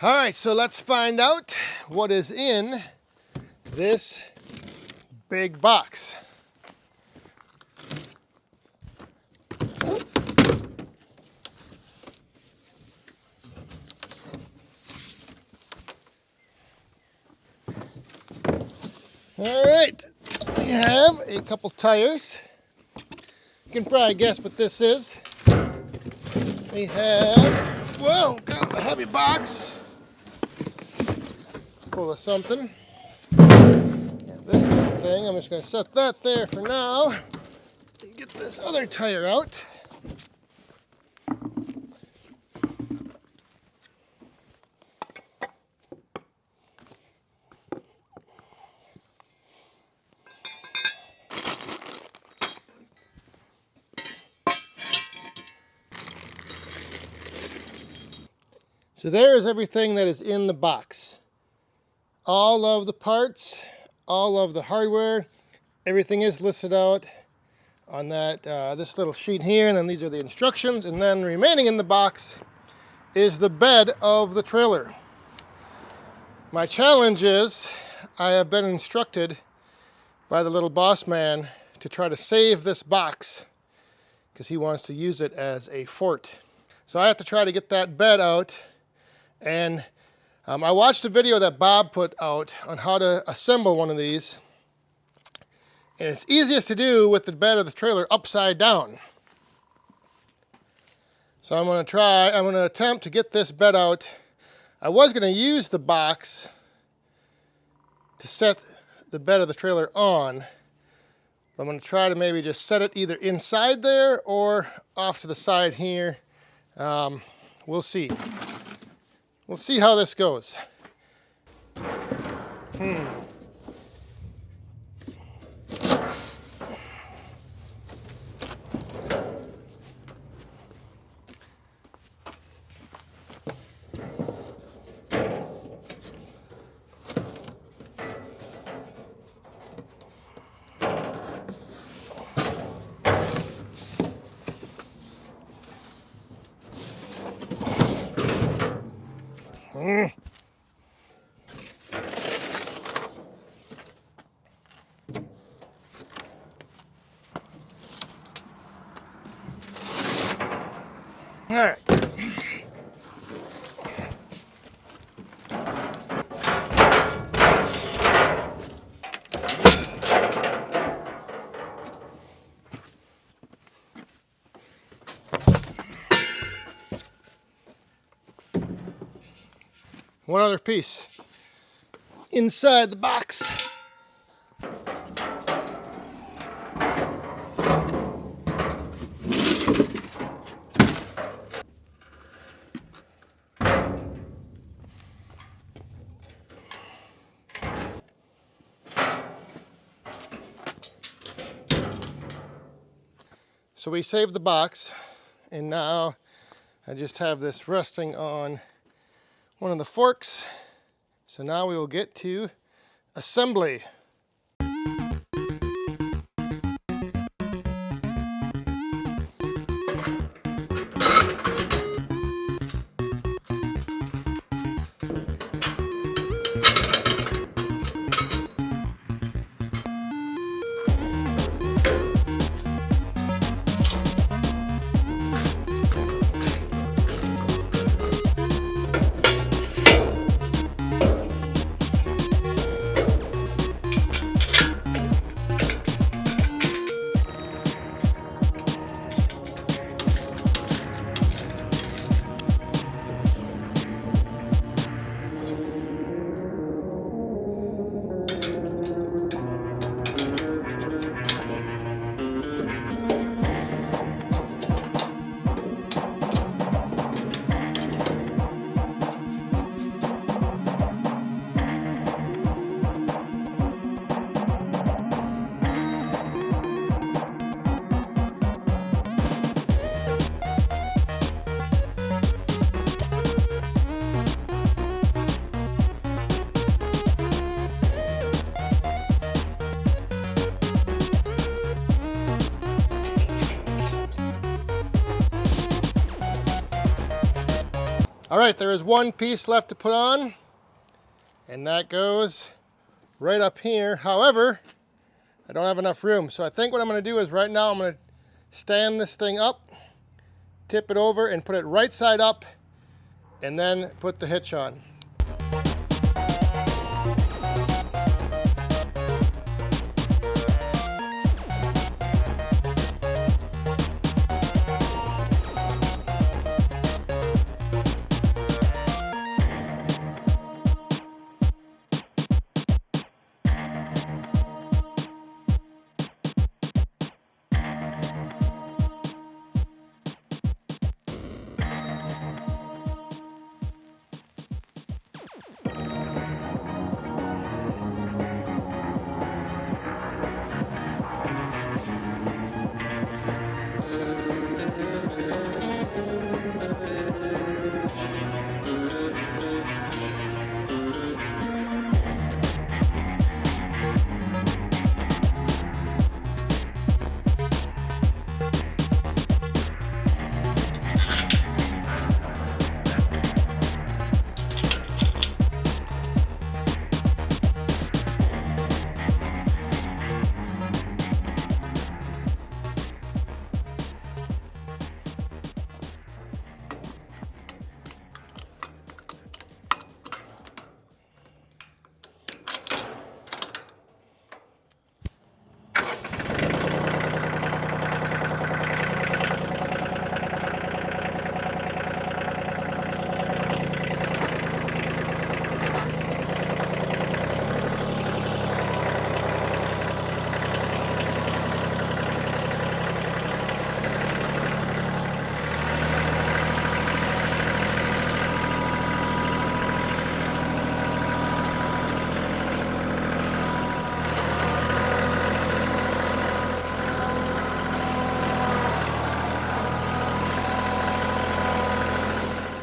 All right, so let's find out what is in this big box. All right, we have a couple tires. You can probably guess what this is. We have, whoa, kind of a heavy box full of something. This little thing, I'm just going to set that there for now. Get this other tire out. So there is everything that is in the box. All of the parts, all of the hardware, everything is listed out on that this little sheet here, and then these are the instructions, and then remaining in the box is the bed of the trailer. My challenge is I have been instructed by the little boss man to try to save this box because he wants to use it as a fort. So I have to try to get that bed out. And I watched a video that Bob put out on how to assemble one of these. And it's easiest to do with the bed of the trailer upside down. So I'm going to attempt to get this bed out. I was going to use the box to set the bed of the trailer on. I'm going to try to maybe just set it either inside there or off to the side here. We'll see. We'll see how this goes. All right. One other piece inside the box. So we saved the box, and now I just have this resting on one of the forks. So now we will get to assembly. All right, there is one piece left to put on, and that goes right up here. However, I don't have enough room. So I think what I'm going to do is right now I'm going to stand this thing up, tip it over, and put it right side up, and then put the hitch on.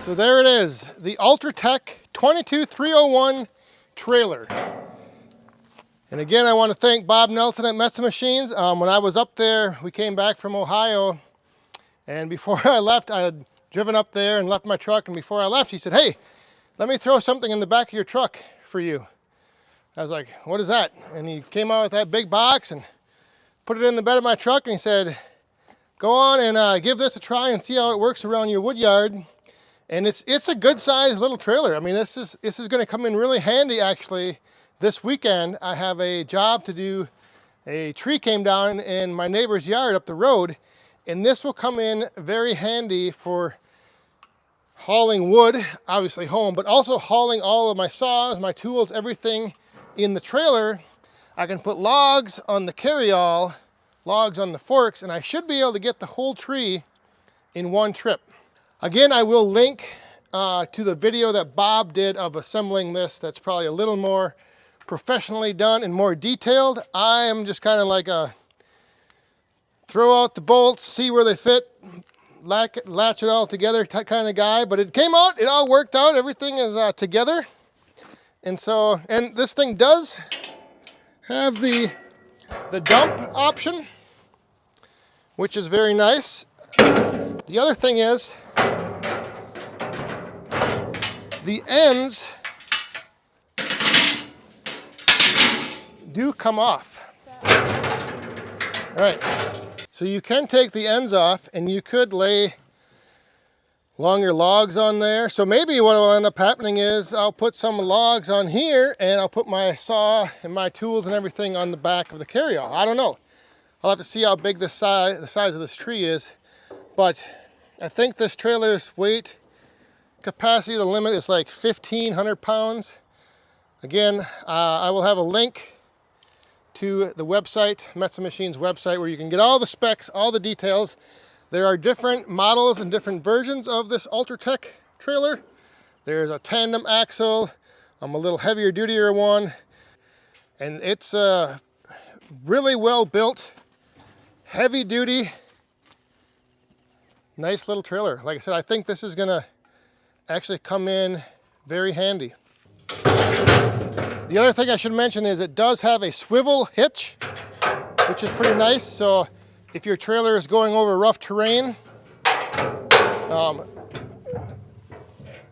So there it is, the Ultratech 22301 trailer. And again, I want to thank Bob Nelson at Metsa Machines. When I was up there, we came back from Ohio, and before I left, I had driven up there and left my truck, and before I left, he said, "Hey, let me throw something in the back of your truck for you." I was like, "What is that?" And he came out with that big box and put it in the bed of my truck, and he said, "Go on and give this a try and see how it works around your wood yard." And it's a good sized little trailer. I mean, this is going to come in really handy actually. This weekend I have a job to do. A tree came down in my neighbor's yard up the road, and this will come in very handy for hauling wood, obviously home, but also hauling all of my saws, my tools, everything in the trailer. I can put logs on the carryall, logs on the forks, and I should be able to get the whole tree in one trip. Again, I will link to the video that Bob did of assembling this. That's probably a little more professionally done and more detailed. I am just kind of like a throw out the bolts, see where they fit, latch it all together kind of guy. But it came out, it all worked out, everything is together. And so, and this thing does have the dump option, which is very nice. The other thing is, the ends do come off. All right, so you can take the ends off and you could lay longer logs on there. So maybe what will end up happening is I'll put some logs on here and I'll put my saw and my tools and everything on the back of the carryall. I don't know. I'll have to see how big the size of this tree is. But I think this trailer's weight capacity, the limit is like 1,500 pounds. Again, I will have a link to the website, Metsa Machines website, where you can get all the specs, all the details. There are different models and different versions of this Ultratech trailer. There's a tandem axle, a little heavier dutier one, and it's really well built, heavy duty, nice little trailer. Like I said, I think this is gonna actually come in very handy. The other thing I should mention is it does have a swivel hitch, which is pretty nice. So if your trailer is going over rough terrain,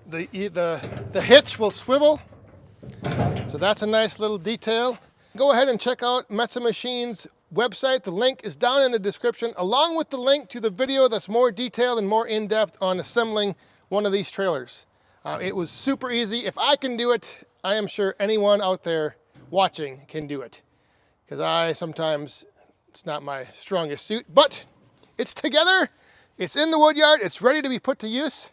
the hitch will swivel. So that's a nice little detail. Go ahead and check out Metsa Machine's website. The link is down in the description, along with the link to the video that's more detailed and more in-depth on assembling one of these trailers. It was super easy. If I can do it, I am sure anyone out there watching can do it. Because sometimes, it's not my strongest suit, but it's together, it's in the wood yard, it's ready to be put to use.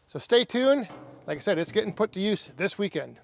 So stay tuned. Like I said, it's getting put to use this weekend.